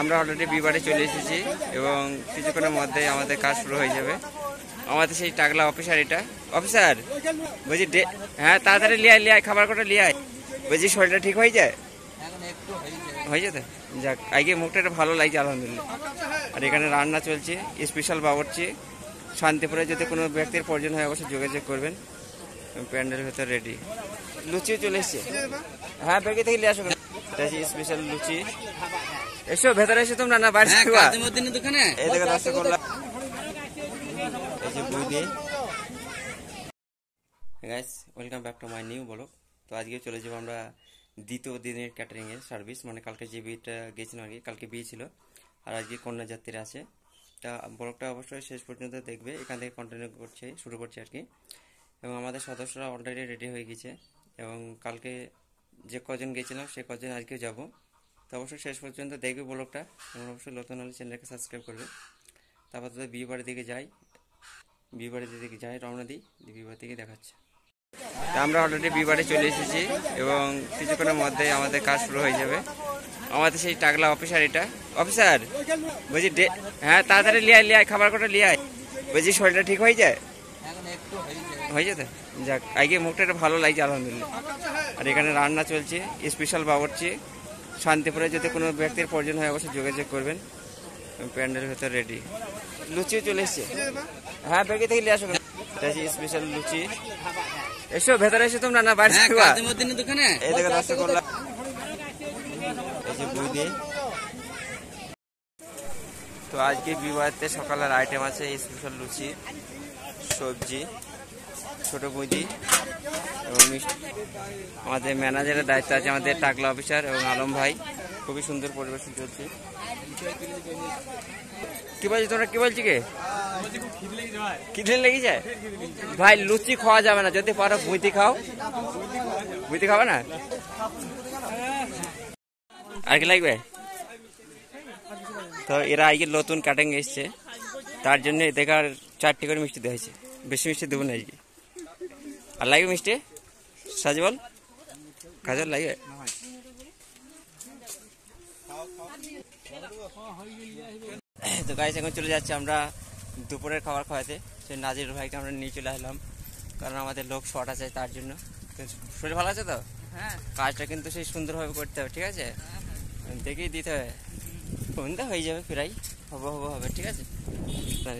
আমরা অলরেডি বিবারে চলে এসেছি এবং কিছুক্ষণের মধ্যে আমাদের কাজ শুরু হয়ে যাবে। আমাদের সেই টাকলা অফিসার, এটা অফিসার বলছি হ্যাঁ তাড়াতাড়ি লিয়ায় খাবার কটা লিয়ায়। বলছি শরীরটা ঠিক হয়ে যায়, হয়ে যেতে যাক আগে মুখটা একটা ভালো লাগছে আলহামদুলিল্লাহ। আর এখানে রান্না চলছে, স্পেশাল বাবুর্চি। শান্তিপুরে যদি কোনো ব্যক্তির প্রয়োজন হয় অবশ্যই যোগাযোগ করবেন। প্যান্ডেল ভেতর রেডি, লুচিও চলে এসছে। হ্যাঁ ব্যাগে থেকে নিয়ে আসো, স্পেশাল লুচি। এসো ভেতরে এসো তোমরা, না বাইরে দোকানে এই দেখো রসগোল্লা, এই যে boondi. Guys welcome back to my new blog. তো আজকে চলে যাবো আমরা দ্বিতীয় দিনের ক্যাটারিংয়ের সার্ভিস, মানে কালকে যে বিয়েটা গেছিলাম আর কি, কালকে বিয়ে ছিল আর আজকে কন্যা যাত্রীরা আছে। তা ব্লগটা অবশ্যই শেষ পর্যন্ত দেখবে, এখান থেকে কন্টিনিউ শুরু করছি আর কি। এবং আমাদের সদস্যরা অলরেডি রেডি হয়ে গেছে এবং কালকে যে কজন গেছিলাম সে কজন আজকেও যাব। তো অবশ্যই শেষ পর্যন্ত দেখবে ব্লগটা এবং অবশ্যই নতুন হলে চ্যানেলকে সাবস্ক্রাইব করবে। তারপর তো বিয়ে বাড়ির দিকে যাই, রওনা দিই, বিয়ে বাড়ি থেকে দেখাচ্ছে। আমরা অলরেডি বিয়ে বাড়ি চলে এসেছি এবং কিছুক্ষণের মধ্যে আমাদের কাজ শুরু হয়ে যাবে। আমাদের সেই টাকলা অফিসার, এটা অফিসার বলছি হ্যাঁ তাড়াতাড়ি লিয়ায় খাবার কটা লিয়ায়। বলছি শরীরটা ঠিক হয়ে যায়, হয়ে যেতে যাক আগে মুখটা একটা ভালো লাগছে আলহামদুলিল্লাহ। আর এখানে রান্না চলছে, স্পেশাল বাবুর্চি। শান্তিপুরে যদি কোনো ব্যক্তির প্রয়োজন হয় অবশ্যই যোগাযোগ করবেন। প্যান্ডেল ভেতর রেডি, লুচিও চলে এসছে। হ্যাঁ ব্যাগে থেকে নিয়ে আসো, স্পেশাল লুচি। এসো ভেতরে এসো তোমরা, না বাইরে দোকানে এই দেখো রসগোল্লা, এই যে বুঁদি। তো আজকে বিবাহতে সকালের আইটেম আছে স্পেশাল লুচি, সবজি, ছোট বুঁদি এবং মিষ্টি। আমাদের ম্যানেজারের দায়িত্ব আছে আমাদের টাকলা অফিসার এবং আলম ভাই। খুবই সুন্দর পরিবেশন চলছে। কি বলছি তোমরা, কি বলছি কে খিদে লেগে যায় ভাই? লুচি খাওয়া যাবে না, যদি পারো বুঁদি খাও। বুঁদি খাবে না আর কি লাগবে? তো এরা আজকে নতুন কাটিং এসছে, তার জন্য দেখার 4টি করে মিষ্টি দেওয়া হয়েছে। বেশি মিষ্টি দেবো না আজকে। আর লাগবে মিষ্টি? সাজবল কাজল লাগবে। তো গাইস এখন চলে যাচ্ছে আমরা দুপুরের খাবার খাওয়াতে। সেই নাজির ভাইকে আমরা নিয়ে চলে আসলাম, কারণ আমাদের লোক শর্ট আছে তার জন্য। শরীর ভালো আছে তো? হ্যাঁ, কাজটা কিন্তু সেই সুন্দরভাবে করতে হবে, ঠিক আছে? দেখেই দিতে হবে, সন্ধ্যা হয়ে যাবে প্রায়, হবে ঠিক আছে?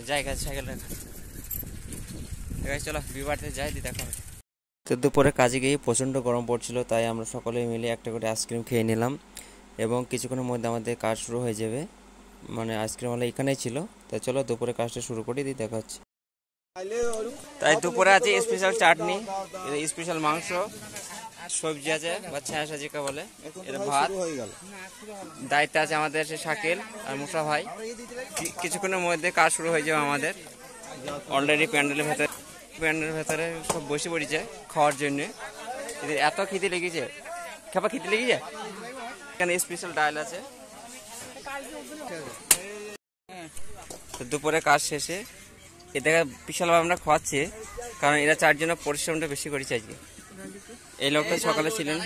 জায়গা সাইকেল রাখা। চলো বিবাড়িতে যাই, দি দেখা হবে। তো দুপুরে কাজে গিয়ে প্রচণ্ড গরম পড়ছিল, তাই আমরা সকলে মিলে একটা করে আইসক্রিম খেয়ে নিলাম এবং কিছুক্ষণের মধ্যে আমাদের কাজ শুরু হয়ে যাবে। মানে আইসক্রিম ওয়ালা এখানেই ছিল। তাই চলো দুপুরে কাজটা শুরু করে দিই, দেখা হচ্ছে। তাই দুপুরে আছে স্পেশাল চাটনি, স্পেশাল মাংস, সবজি আছে বা ছাঁচা যেটা বলে, এটা ভাত। দায়িত্ব আছে আমাদের সে শাকিল আর মুসা ভাই। কিছুক্ষণের মধ্যে কাজ শুরু হয়ে যাবে আমাদের। অলরেডি প্যান্ডেলের ভেতরে সব বসে পড়েছে খাওয়ার জন্য। এত খিদে লেগেছে, খিদে লেগেছে। এখানে স্পেশাল ডাল আছে। দুপুরে কাজ শেষে এদেরকে বিশালভাবে আমরা খাওয়াচ্ছি, কারণ এরা 4 জন পরিশ্রমটা বেশি করেছে আজকে। এই লোকটা সকালে ছিলেন।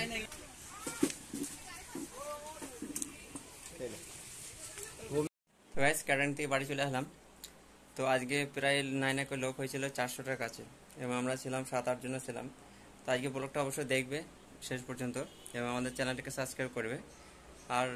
ক্যাটারিং থেকে বাড়ি চলে আসলাম। তো আজকে প্রায় 9 লোক হয়েছিল 400টার কাছে এবং আমরা ছিলাম 7-8 জন ছিলাম। তো আজকে ব্লগটা অবশ্যই দেখবে শেষ পর্যন্ত এবং আমাদের চ্যানেলটিকে সাবস্ক্রাইব করবে। আর